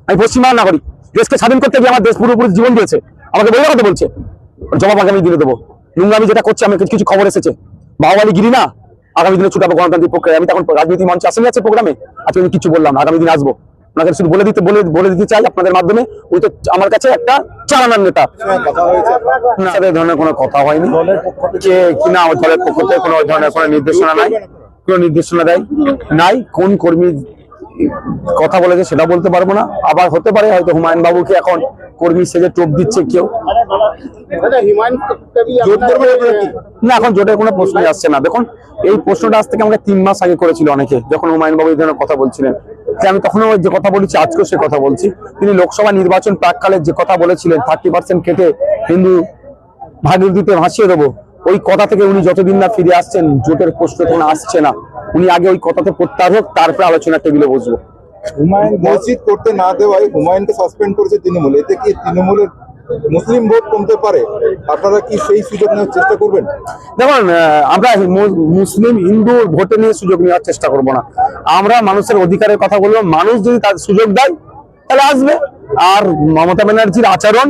আমি পশ্চিমবাংলার নাগরিক, দেশকে স্বাধীন করতে গিয়ে আমার দেশ পুরোপুরি জীবন দিয়েছে, আমাকে বলে কথা বলছে, জবাব আগামী দিনে দেবো। নোংরামি যেটা করছে, আমি কিছু খবর এসেছে বাহুবালি গিরি না, আগামী দিনে ছুটাবো গণতান্ত্রিক প্রক্রিয়া। আমি তখন রাজনীতি মঞ্চে আসেনি আছে প্রোগ্রামে, আজকে আমি কিছু বললাম না, আগামী দিন আসবো। ওনাকে শুধু বলে দিতে চাই আপনাদের মাধ্যমে, উনি তো আমার কাছে একটা চালানোর নেতা। এই ধরনের কোনো কথা হয়নি, যে কিনা আমার দলের পক্ষ থেকে কোনো ধরনের কোনো নির্দেশনা নাই, কোনো নির্দেশনা দেয় নাই। কোন কর্মী কথা বলেছে সেটা বলতে পারবো না। আবার হতে পারে হয়তো হুমায়ুন বাবুকে এখন কর্মী সেজে টোপ দিচ্ছে কেউ না, এখন জোটের কোনো প্রশ্নই আসছে না। দেখুন, এই প্রশ্নটা আজ থেকে আমাকে 3 মাস আগে করেছিল অনেকে, যখন হুমায়ুন বাবু এই ধরনের কথা বলছিলেন। আমি তখনও যে কথা বলেছি, আজকেও সে কথা বলছি। তিনি লোকসভা নির্বাচন প্রাককালে যে কথা বলেছিলেন 30% কেটে হিন্দু ভাগীরথীতে ভাসিয়ে দেবো, ওই কথা থেকে উনি যতদিন না ফিরে আসছেন, জোটের প্রশ্ন তখন আসছে না। উনি আগে ওই কথাতে প্রত্যাহার হোক, তারপরে আলোচনা টেবিলে বসবো। হুমায়ুন মসজিদ করতে না দেওয়ায় হুমায়ুনকে সাসপেন্ড করেছে তৃণমূল, এতে কি তৃণমূলের মুসলিম ভোট কমতে পারে? আপনারা কি সেই সুযোগ নেওয়ার চেষ্টা করবেন? দেখুন, আমরা মুসলিম হিন্দু ভোটে নিয়ে সুযোগ নেওয়ার চেষ্টা করব না। আমরা মানুষের অধিকারের কথা বলবো, মানুষ যদি তার সুযোগ দেয় তাহলে আসবে। আর মমতা ব্যানার্জির আচরণ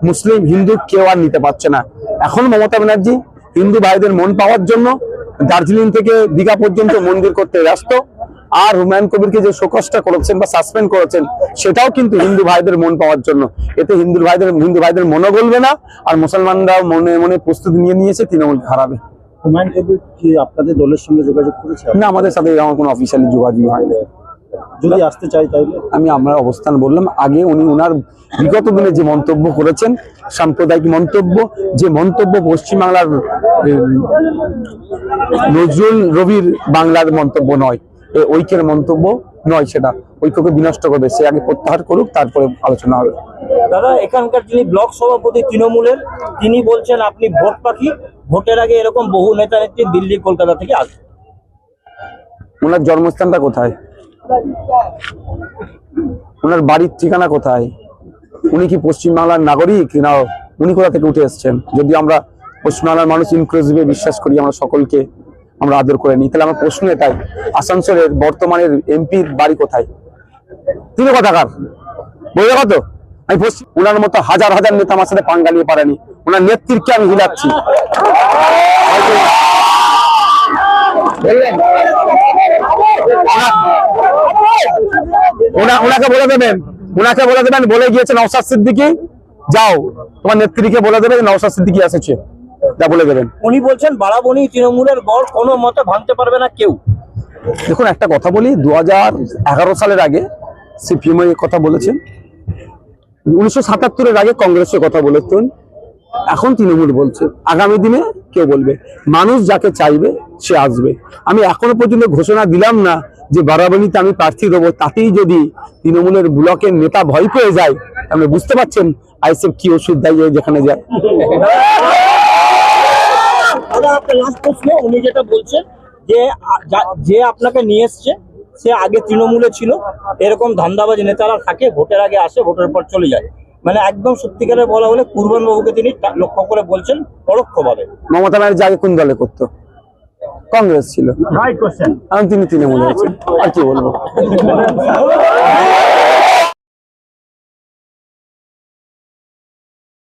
মুসলিম হিন্দু কেউ আর নিতে পারছে না। এখন মমতা ব্যানার্জি হিন্দু ভাইদের মন পাওয়ার জন্য দার্জিলিং থেকে দীঘা পর্যন্ত মন্দির করতে ব্যস্ত। আর হুমায়ুন কবিরকে যে শোকজটা করেছেন বা সাসপেন্ড করেছেন, সেটাও কিন্তু হিন্দু ভাইদের মন পাওয়ার জন্য। এতে হিন্দু ভাইদের মনও গলবে না, আর মুসলমানরাও মনে মনে প্রস্তুতি নিয়ে নিয়েছে তৃণমূলকে হারাবে। হুমায়ুন কবির কি আপনাদের দলের সঙ্গে যোগাযোগ করেছে? না, আমাদের সাথে আমার কোনো অফিসিয়ালি যোগাযোগ হয়নি। যদি আসতে চাই তাহলে আমার অবস্থান বললাম। আগে উনি ওনার বিগত দিনে যে মন্তব্য করেছেন, সাম্প্রদায়িক মন্তব্য, যে মন্তব্য পশ্চিমবাংলার নজরুল রবির বাংলার মন্তব্য নয়, ঐক্যের মন্তব্য নয়, সেটা ঐক্যকে বিনষ্ট করবে। সে আগে প্রত্যাহার করুক, তারপরে আলোচনা হবে। দাদা, এখানকার যিনি ব্লক সভাপতি তৃণমূলের, তিনি বলছেন আপনি ভোট পাখি, ভোটের আগে এরকম বহু নেতা নেত্রী দিল্লি কলকাতা থেকে আসবে। ওনার জন্মস্থানটা কোথায়? ওনার বাড়ির ঠিকানা কোথায়? উনি কি পশ্চিমবাংলার নাগরিক না? উনি কোথা থেকে উঠে এসছেন? যদি আমরা পশ্চিমবাংলার মানুষ ইনক্লুসিভে বিশ্বাস করি, আমরা সকলকে আমরা আদর করে নিই, তাহলে আমার প্রশ্ন এটাই, আসানসোলের বর্তমানের এমপির বাড়ি কোথায়? তিনি কথাকার বলে কত? আমি ওনার মতো হাজার হাজার নেতা আমার সাথে পাঙ্গা নিয়ে পারেনি। ওনার নেতৃত্বকে আমি হিলাচ্ছি। ওনাকে বলে দেবেন, বলে গিয়েছে নওশাদ সিদ্দিকী, যাও তোমার নেত্রীকে বলে দেবে নওশাদ সিদ্দিকী এসেছে, যা বলে দেবেন। উনি বলছেন বাড়াবনি তৃণমূলের গড় কোনো মতে ভাঙতে পারবে না কেউ। দেখুন, একটা কথা বলি, 2011 সালের আগে সিপিএম এর কথা বলেছেন, 1977-এর আগে কংগ্রেসের কথা বলেছেন, এখন তৃণমূল বলছে। আগামী দিনে কেউ বলবে, মানুষ যাকে চাইবে সে আসবে। আমি এখনো পর্যন্ত ঘোষণা দিলাম না যে বারাবণীতে আমি প্রার্থী দেবো, তাতেই যদি তৃণমূলের ব্লকের নেতা ভয় পেয়ে যায়, আপনি বুঝতে পারছেন আইএসএফ কি ওষুধ দেয় যেখানে যায়। উনি যেটা বলছেন যে আপনাকে নিয়ে এসছে সে আগে তৃণমূলে ছিল, এরকম ধান্দাবাজ নেতারা থাকে, ভোটের আগে আসে, ভোটের পর চলে যায়। মানে একদম সত্যিকারে বলা হলে কুরবান বাবুকে তিনি লক্ষ্য করে বলছেন পরোক্ষভাবে। মমতা ব্যানার্জি আগে কোন দলে করতো? কংগ্রেস ছিল, এখন তিনি তৃণমূলে আছেন, আর কি বলবো।